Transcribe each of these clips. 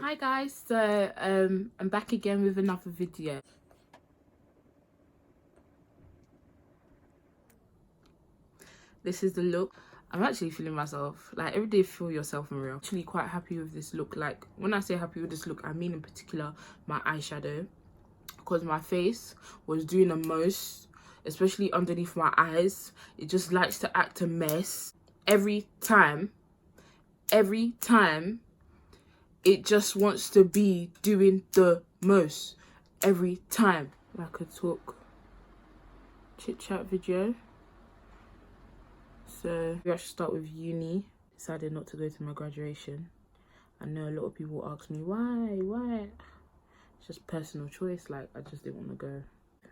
Hi guys, so I'm back again with another video. This is the look. I'm actually feeling myself. Like, every day feel yourself in real. Actually quite happy with this look. Like, when I say happy with this look, I mean in particular my eyeshadow, because my face was doing the most, especially underneath my eyes. It just likes to act a mess every time it just wants to be doing the most every time. Like a talk chit chat video. So we actually start with uni. Decided not to go to my graduation. I know a lot of people ask me why. It's just personal choice. Like, I just didn't want to go.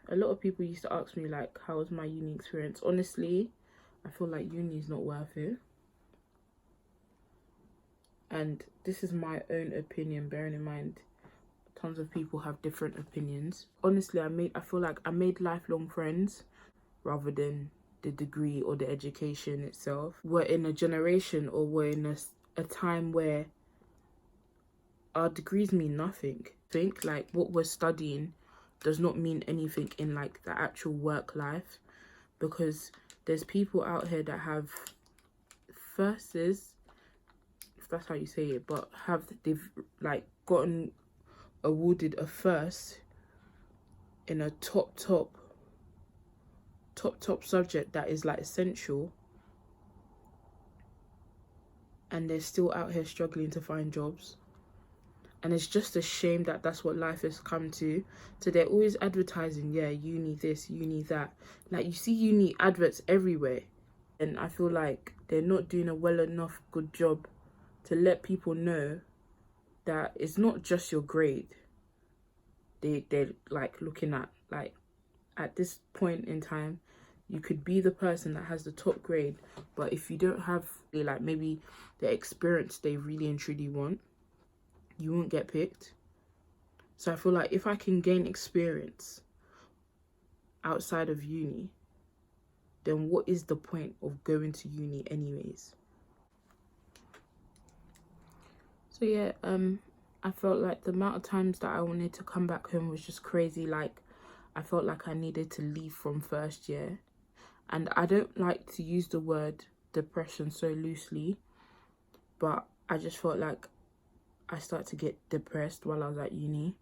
A lot of people used to ask me like, how was my uni experience? Honestly, I feel like uni is not worth it. And this is my own opinion, bearing in mind tons of people have different opinions. Honestly, I feel like I made lifelong friends rather than the degree or the education itself. We're in a generation, or we're in a time where our degrees mean nothing. I think like what we're studying does not mean anything in like the actual work life, because there's people out here that have firsts, if that's how you say it, but they've like gotten awarded a first in a top subject that is like essential, and they're still out here struggling to find jobs. And it's just a shame that that's what life has come to. So they're always advertising, yeah, uni this, uni that. Like, you see uni adverts everywhere, and I feel like they're not doing a well enough good job to let people know that it's not just your grade. They're like looking at, like, at this point in time, you could be the person that has the top grade, but if you don't have like maybe the experience they really and truly want, you won't get picked. So I feel like if I can gain experience outside of uni, then what is the point of going to uni anyways? So yeah, I felt like the amount of times that I wanted to come back home was just crazy. Like, I felt like I needed to leave from first year. And I don't like to use the word depression so loosely, but I just felt like I started to get depressed while I was at uni.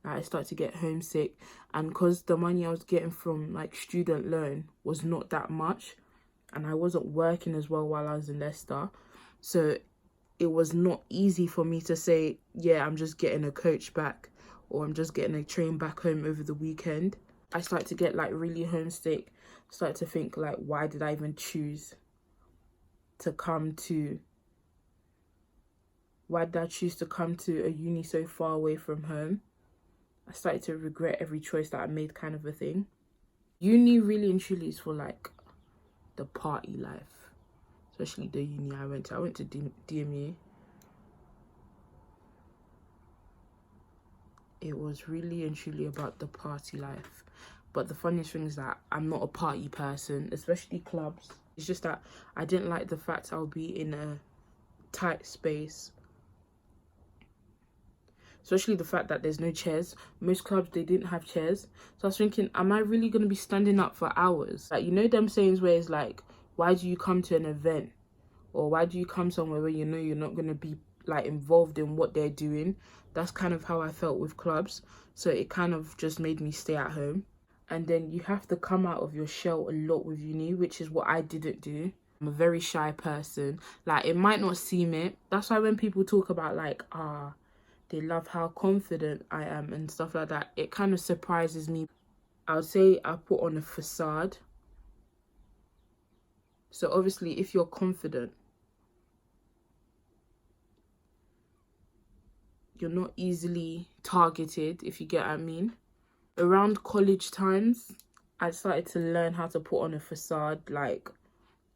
Like, I started to get homesick, and because the money I was getting from like student loan was not that much, and I wasn't working as well while I was in Leicester, so it was not easy for me to say, yeah, I'm just getting a coach back, or I'm just getting a train back home over the weekend. I started to get like really homesick, started to think like, why did I even choose to come to a uni so far away from home? I started to regret every choice that I made, kind of a thing. Uni really and truly is for like the party life, especially the uni I went to. I went to DMU. It was really and truly about the party life. But the funniest thing is that I'm not a party person, especially clubs. It's just that I didn't like the fact I'll be in a tight space, especially the fact that there's no chairs. Most clubs, they didn't have chairs. So I was thinking, am I really going to be standing up for hours? Like, you know them sayings where it's like, why do you come to an event? Or why do you come somewhere where you know you're not going to be like involved in what they're doing? That's kind of how I felt with clubs. So it kind of just made me stay at home. And then you have to come out of your shell a lot with uni, which is what I didn't do. I'm a very shy person. Like, it might not seem it. That's why when people talk about like, they love how confident I am and stuff like that, it kind of surprises me. I would say I put on a facade. So obviously, if you're confident, you're not easily targeted, if you get what I mean. Around college times, I started to learn how to put on a facade, like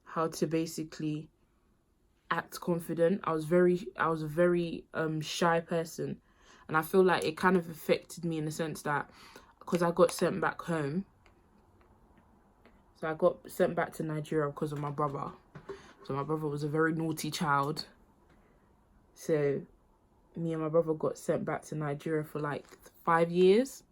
how to basically act confident. I was a very shy person, and I feel like it kind of affected me in the sense that because I got sent back home, so I got sent back to Nigeria because of my brother. So my brother was a very naughty child, so me and my brother got sent back to Nigeria for like 5 years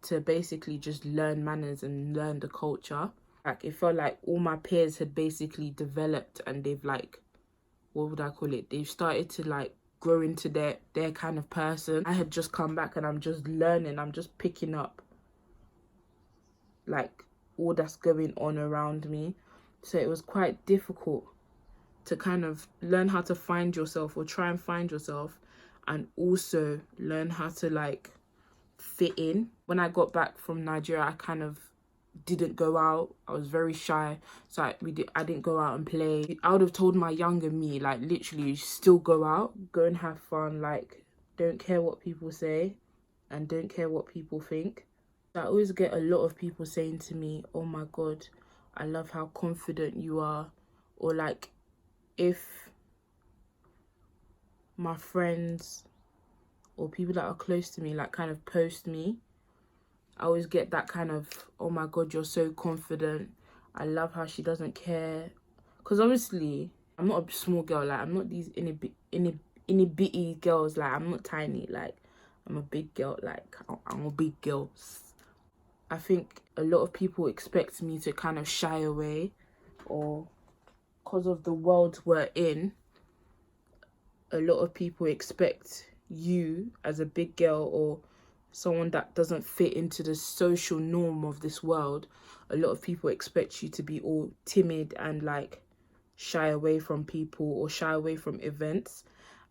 to basically just learn manners and learn the culture. Like, it felt like all my peers had basically developed, and they've like, what would I call it? They've started to like grow into their kind of person. I had just come back and I'm just learning. I'm just picking up like all that's going on around me. So it was quite difficult to kind of learn how to find yourself, or try and find yourself, and also learn how to like fit in. When I got back from Nigeria, I kind of didn't go out. I was very shy, so I didn't go out and play. I would have told my younger me, like, literally still go out, go and have fun, like, don't care what people say and don't care what people think. I always get a lot of people saying to me, oh my god, I love how confident you are. Or like, if my friends or people that are close to me like kind of post me, I always get that kind of, oh my god, you're so confident. I love how she doesn't care. Because obviously, I'm not a small girl. Like, I'm not these inny bitty girls. Like, I'm not tiny. Like, I'm a big girl. Like, I'm a big girl. I think a lot of people expect me to kind of shy away, or because of the world we're in, a lot of people expect you as a big girl or someone that doesn't fit into the social norm of this world. A lot of people expect you to be all timid and like shy away from people or shy away from events.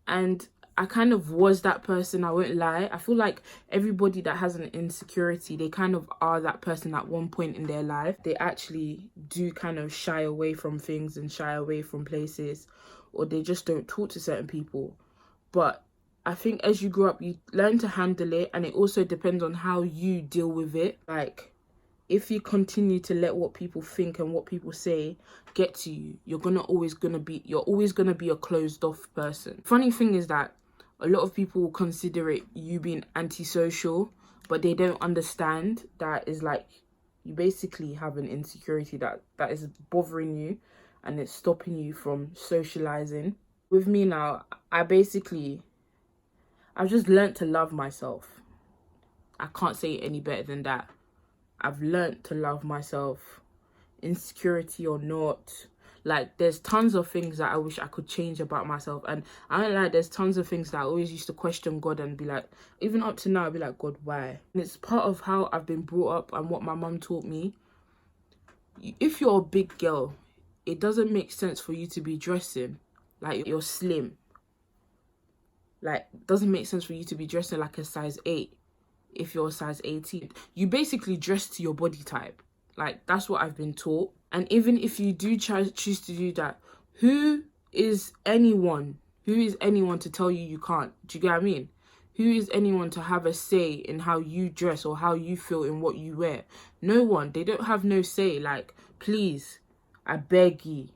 And I kind of was that person, I won't lie. I feel like everybody that has an insecurity, they kind of are that person at one point in their life. They actually do kind of shy away from things and shy away from places, or they just don't talk to certain people. But I think as you grow up, you learn to handle it, and it also depends on how you deal with it. Like, if you continue to let what people think and what people say get to you, you're always gonna be a closed off person. Funny thing is that a lot of people will consider it you being antisocial, but they don't understand that is like, you basically have an insecurity that is bothering you and it's stopping you from socializing. With me now, I've just learnt to love myself. I can't say it any better than that. I've learnt to love myself, insecurity or not. Like, there's tons of things that I wish I could change about myself. And I don't lie, there's tons of things that I always used to question God and be like, even up to now, I'd be like, God, why? And it's part of how I've been brought up and what my mum taught me. If you're a big girl, it doesn't make sense for you to be dressing like you're slim. Like, it doesn't make sense for you to be dressing like a size 8 if you're a size 18. You basically dress to your body type. Like, that's what I've been taught. And even if you do choose to do that, who is anyone to tell you you can't? Do you get what I mean? Who is anyone to have a say in how you dress or how you feel in what you wear? No one. They don't have no say. Like, please, I beg you.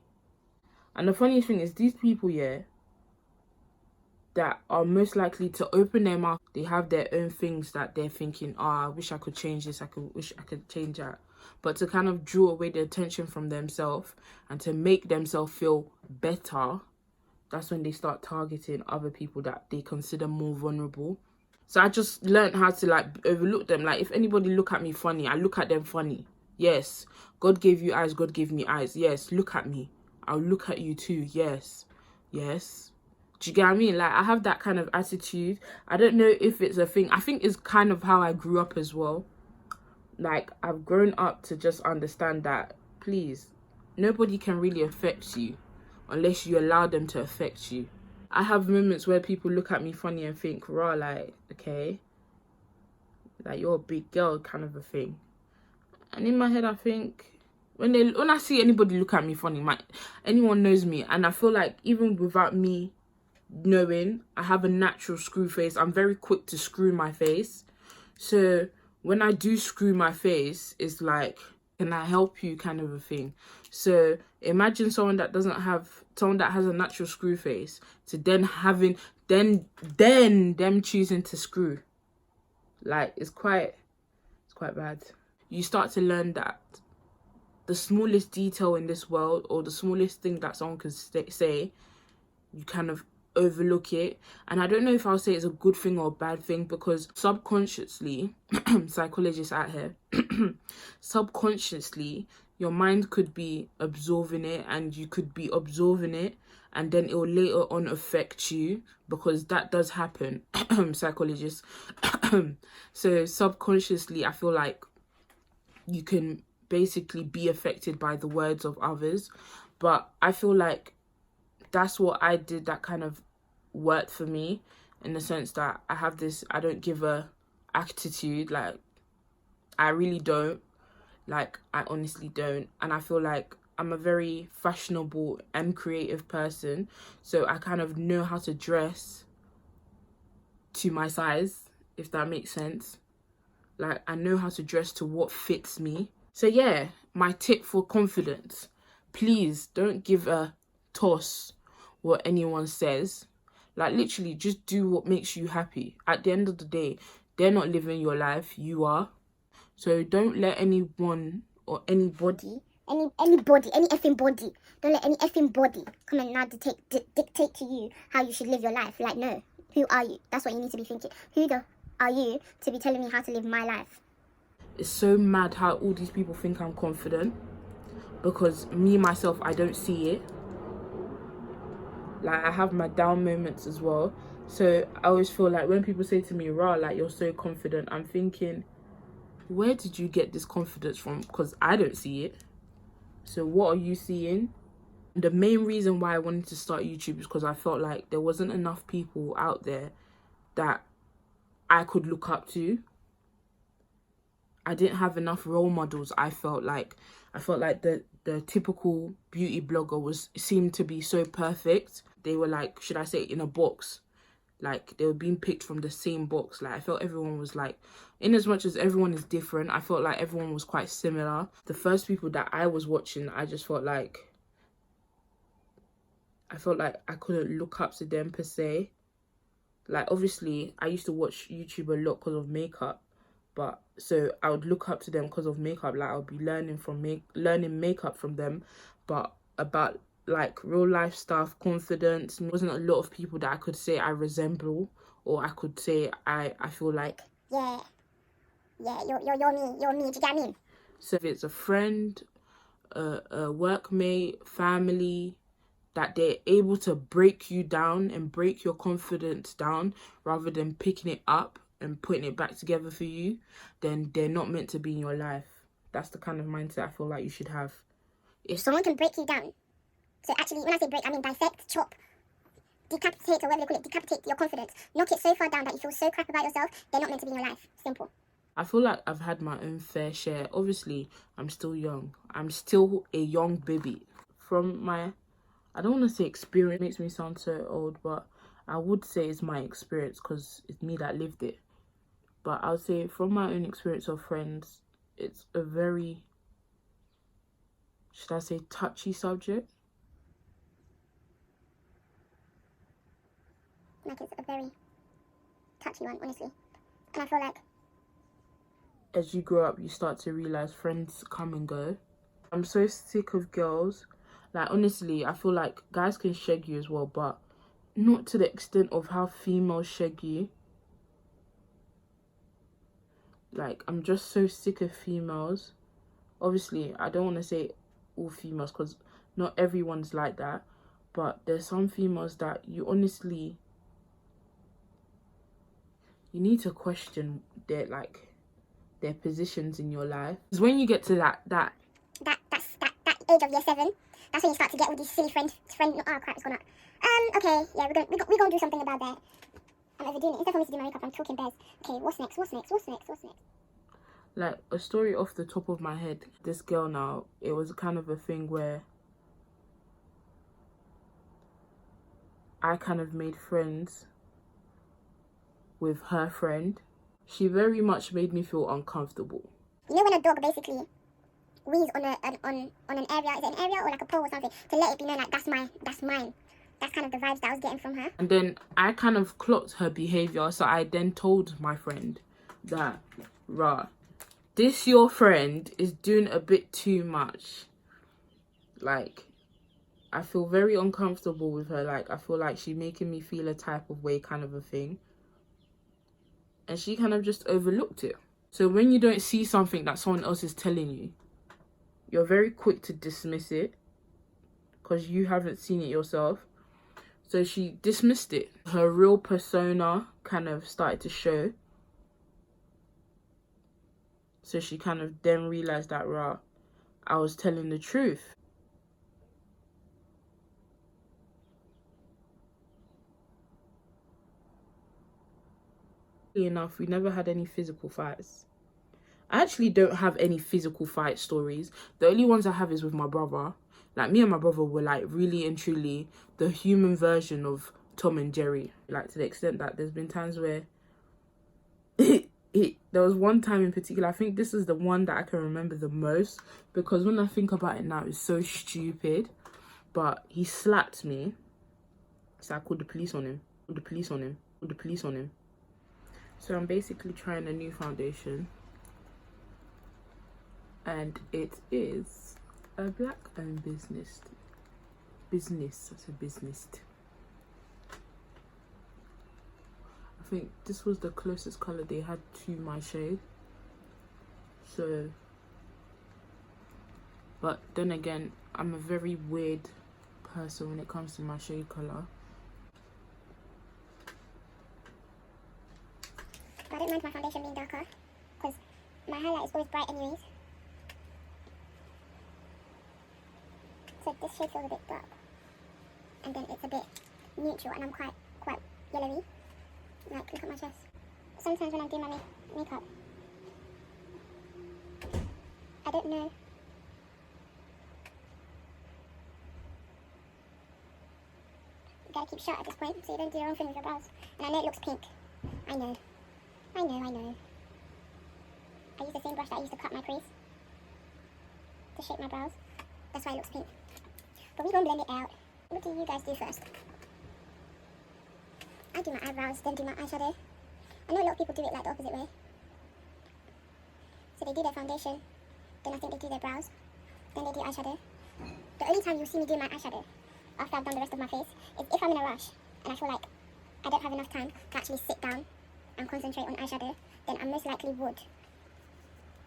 And the funny thing is, these people, yeah, that are most likely to open their mouth, they have their own things that they're thinking, I wish I could change this, wish I could change that. But to kind of draw away the attention from themselves and to make themselves feel better, that's when they start targeting other people that they consider more vulnerable. So I just learned how to like overlook them. Like, if anybody look at me funny, I look at them funny. Yes, God gave you eyes, God gave me eyes. Yes, look at me. I'll look at you too. Yes. Yes. Do you get what I mean? Like, I have that kind of attitude. I don't know if it's a thing. I think it's kind of how I grew up as well. Like, I've grown up to just understand that, please, nobody can really affect you unless you allow them to affect you. I have moments where people look at me funny and think, raw, like, okay, like, you're a big girl kind of a thing. And in my head, I think, when I see anybody look at me funny, anyone knows me, and I feel like even without me knowing, I have a natural screw face. I'm very quick to screw my face. So when I do screw my face, it's like, can I help you kind of a thing. So imagine someone that has a natural screw face to then having them choosing to screw. Like, it's quite bad. You start to learn that the smallest detail in this world, or the smallest thing that someone can say, you kind of overlook it. And I don't know if I'll say it's a good thing or a bad thing, because subconsciously, psychologists out here, subconsciously, your mind could be absorbing it, and you could be absorbing it, and then it will later on affect you, because that does happen, psychologists. So subconsciously, I feel like you can basically be affected by the words of others. But I feel like that's what I did that kind of worked for me, in the sense that I have this I don't give a attitude. Like, I really don't. Like, I honestly don't. And I feel like I'm a very fashionable and creative person, so I kind of know how to dress to my size, if that makes sense. Like, I know how to dress to what fits me. So yeah, my tip for confidence: please don't give a toss what anyone says. Like, literally just do what makes you happy. At the end of the day, they're not living your life, you are. So don't let anyone or anybody, any effing body, don't let any effing body come and now dictate to you how you should live your life. Like, no, who are you? That's what you need to be thinking. Who the are you to be telling me how to live my life? It's so mad how all these people think I'm confident, because me myself, I don't see it. Like, I have my down moments as well. So I always feel like when people say to me, "Rah, like, you're so confident," I'm thinking, where did you get this confidence from? Because I don't see it. So what are you seeing? The main reason why I wanted to start YouTube is because I felt like there wasn't enough people out there that I could look up to. I didn't have enough role models. I felt like the typical beauty blogger seemed to be so perfect. They were like, should I say, in a box. Like, they were being picked from the same box. Like, I felt everyone was like, in as much as everyone is different, I felt like everyone was quite similar. The first people that I was watching, I just felt like I couldn't look up to them per se. Like, obviously, I used to watch YouTube a lot because of makeup. But so I would look up to them because of makeup. Like, I would be learning makeup from them. But about like real life stuff, confidence, there wasn't a lot of people that I could say I resemble, or I could say I feel like, yeah, you're me. Do you get what I mean? So if it's a friend, a workmate, family, that they're able to break you down and break your confidence down rather than picking it up and putting it back together for you, then they're not meant to be in your life. That's the kind of mindset I feel like you should have. If someone can break you down, so actually when I say break, I mean dissect, chop, decapitate, or whatever they call it, decapitate your confidence, knock it so far down that you feel so crap about yourself, they're not meant to be in your life. Simple. I feel like I've had my own fair share. Obviously, I'm still young. I'm still a young baby. From my, I don't want to say experience, it makes me sound so old, but I would say it's my experience because it's me that lived it. But I would say from my own experience of friends, it's a very, should I say, touchy subject? Like, it's a very touchy one, honestly. And I feel like as you grow up, you start to realise friends come and go. I'm so sick of girls. Like, honestly, I feel like guys can shag you as well, but not to the extent of how females shag you. Like, I'm just so sick of females. Obviously, I don't want to say all females because not everyone's like that. But there's some females that you honestly, you need to question their positions in your life. Because when you get to that age of year 7, that's when you start to get all these silly friends. Oh crap, it's gone up. Okay, yeah, we're gonna do something about that. I'm overdoing it. Instead for me to do my makeup, I'm talking bears. Okay, what's next? Like, a story off the top of my head. This girl now, it was kind of a thing where I kind of made friends with her friend. She very much made me feel uncomfortable. You know when a dog basically wheeze on an area, is it an area or like a pole or something, to let it be known like that's mine. That's kind of the vibes that I was getting from her. And then I kind of clocked her behaviour, so I then told my friend that, rah, this your friend is doing a bit too much. Like, I feel very uncomfortable with her. Like, I feel like she's making me feel a type of way, kind of a thing. And she kind of just overlooked it. So when you don't see something that someone else is telling you, you're very quick to dismiss it because you haven't seen it yourself. So she dismissed it. Her real persona kind of started to show. So she kind of then realized that, rah, I was telling the truth. Enough, we never had any physical fights. I actually don't have any physical fight stories. The only ones I have is with my brother. Like, me and my brother were like really and truly the human version of Tom and Jerry. Like, to the extent that there's been times where there was one time in particular, I think this is the one that I can remember the most, because when I think about it now, it's so stupid. But he slapped me, so I called the police on him. So I'm basically trying a new foundation, and it is a black-owned business. That's a business. I think this was the closest color they had to my shade. So, but then again, I'm a very weird person when it comes to my shade color. I don't mind my foundation being darker because my highlight is always bright anyways. So this shade feels a bit dark, and then it's a bit neutral, and I'm quite yellowy. Like, look at my chest. Sometimes when I do my makeup, I don't know. You gotta keep shut at this point so you don't do your own thing with your brows. And I know it looks pink. I know. I use the same brush that I used to cut my crease to shape my brows. That's why it looks pink. But we gonna blend it out. What do you guys do first? I do my eyebrows, then do my eyeshadow. I know a lot of people do it like the opposite way. So they do their foundation, then I think they do their brows, then they do eyeshadow. The only time you'll see me do my eyeshadow after I've done the rest of my face is if I'm in a rush and I feel like I don't have enough time to actually sit down and concentrate on eyeshadow, then I most likely would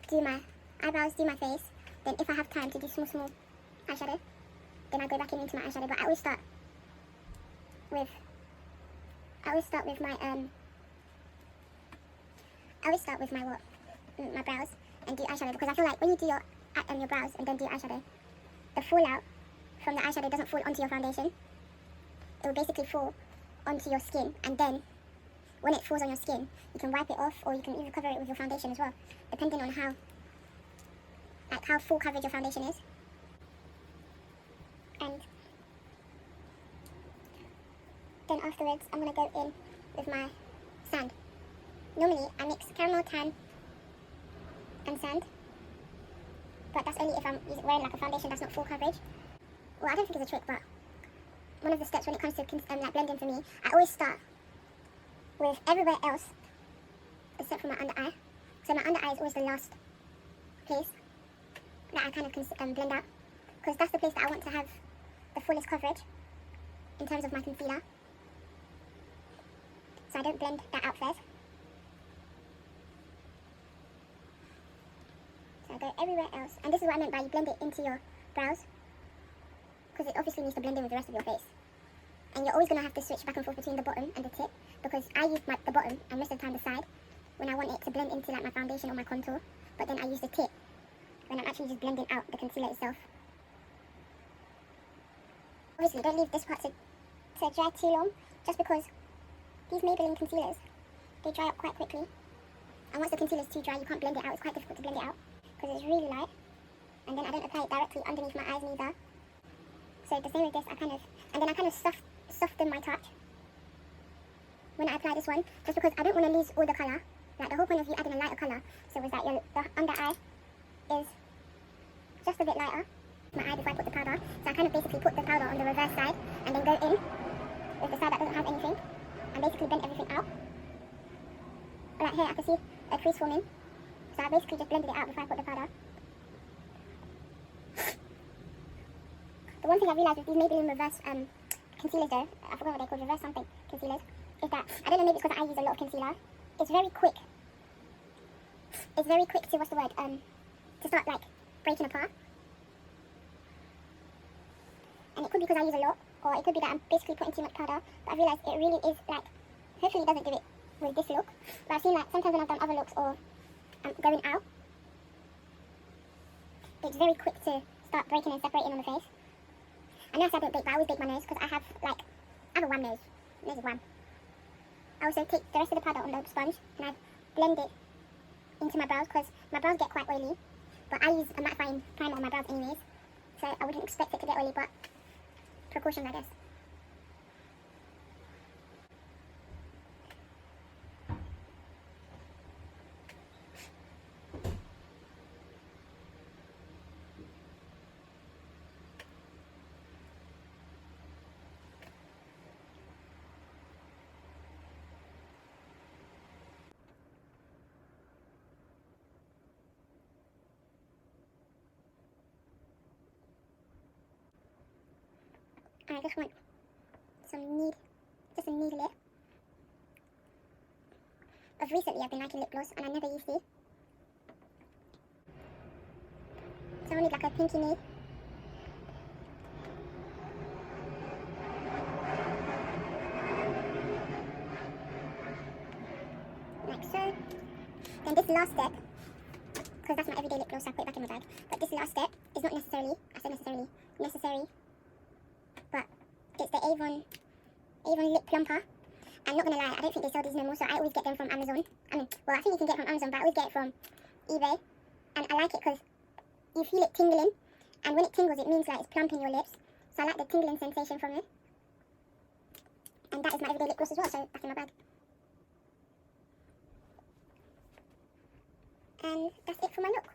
do my eyebrows, do my face, then if I have time to do small eyeshadow, then I go back into my eyeshadow. But I always start with my brows and do eyeshadow, because I feel like when you do your brows and then do eyeshadow, the fallout from the eyeshadow doesn't fall onto your foundation. It will basically fall onto your skin, and then when it falls on your skin, you can wipe it off, or you can even cover it with your foundation as well, depending on how full coverage your foundation is. And then afterwards, I'm going to go in with my sand. Normally, I mix caramel, tan, and sand, but that's only if I'm wearing like a foundation that's not full coverage. Well, I don't think it's a trick, but one of the steps when it comes to like blending for me, I always start with everywhere else except for my under eye. So my under eye is always the last place that I kind of blend out, because that's the place that I want to have the fullest coverage in terms of my concealer. So I don't blend that out first. So I go everywhere else, and this is what I meant by you blend it into your brows, because it obviously needs to blend in with the rest of your face. And you're always going to have to switch back and forth between the bottom and the tip, because I use the bottom and most of the time the side when I want it to blend into like my foundation or my contour, but then I use the tip when I'm actually just blending out the concealer itself. Obviously don't leave this part to dry too long, just because these Maybelline concealers, they dry up quite quickly, and once the concealer is too dry you can't blend it out. It's quite difficult to blend it out because it's really light, and then I don't apply it directly underneath my eyes neither. So the same with this, I kind of soften my touch when I apply this one, just because I don't want to lose all the colour. Like, the whole point of you adding a lighter colour so is that the under eye is just a bit lighter. My eye before I put the powder, so I kind of basically put the powder on the reverse side and then go in with the side that doesn't have anything and basically blend everything out. Like here I can see a crease forming, so I basically just blended it out before I put the powder. The one thing I realised with these Maybelline reverse concealers though, I forgot what they're called, reverse something concealers, is that, I don't know, maybe it's because I use a lot of concealer, it's very quick. It's very quick to, what's the word, to start like breaking apart. And it could be because I use a lot, or it could be that I'm basically putting too much powder, but I realised it really is like, hopefully it doesn't do it with this look, but I've seen like sometimes when I've done other looks or going out, it's very quick to start breaking and separating on the face. I know I said I don't bake, but I always bake my nose because I have a wham nose. Nose is wham. I also take the rest of the powder on the sponge and I blend it into my brows because my brows get quite oily. But I use a mattifying primer on my brows anyways, so I wouldn't expect it to get oily, but precautions I guess. And I just want just a needle lip. Of recently I've been liking lip gloss and I never used these. So I need like a pinky nude. Like so. Then this last step, because that's my everyday lip gloss, so I put it back in my bag. But this last step is not necessarily, necessary, but it's the Avon lip plumper. I'm not gonna lie, I don't think they sell these no more, so I always get them from Amazon. I mean, well, I think you can get it from Amazon, but I always get it from eBay. And I like it because you feel it tingling, and when it tingles, it means like it's plumping your lips. So I like the tingling sensation from it. And that is my everyday lip gloss as well, so back in my bag. And that's it for my look.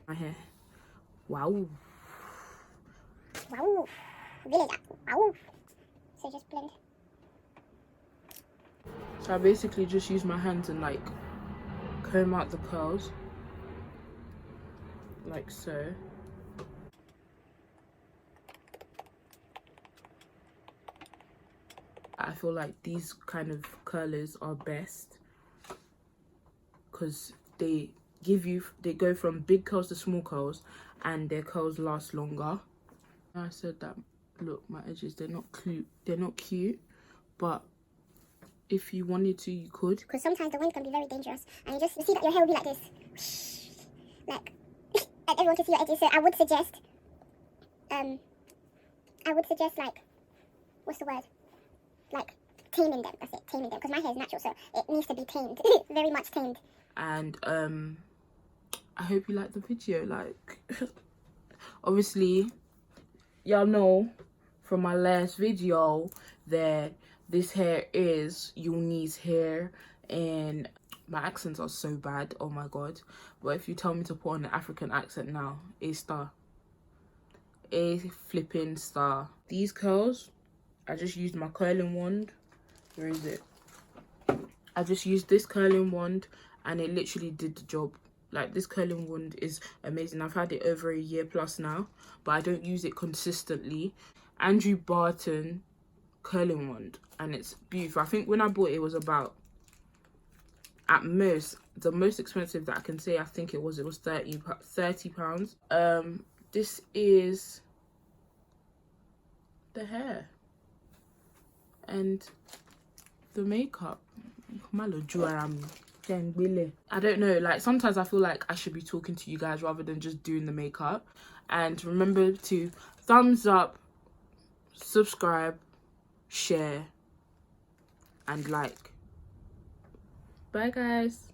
My hair. Wow. Wow. Really that. Wow. So just blend. So I basically just use my hands and like comb out the curls. Like so. I feel like these kind of curlers are best because they go from big curls to small curls and their curls last longer. I said that, look, my edges, they're not cute, but if you wanted to, you could. Because sometimes the wind can be very dangerous and you see that your hair will be like this. Like, and everyone can see your edges, so I would suggest like, what's the word? Like, taming them, that's it, taming them, because my hair is natural, so it needs to be tamed, very much tamed. And I hope you like the video. Like, obviously, y'all know from my last video that this hair is Uni's hair, and my accents are so bad, oh my god. But if you tell me to put on an African accent now, a star. A flipping star. These curls, I just used my curling wand. Where is it? I just used this curling wand and it literally did the job. Like, this curling wand is amazing. I've had it over a year plus now, but I don't use it consistently. Andrew Barton curling wand, and it's beautiful. I think when I bought it, it was about, at most, the most expensive that I can say, I think it was £30. This is the hair and the makeup. I don't know, like sometimes I feel like I should be talking to you guys rather than just doing the makeup. And remember to thumbs up, subscribe, share and like. Bye guys.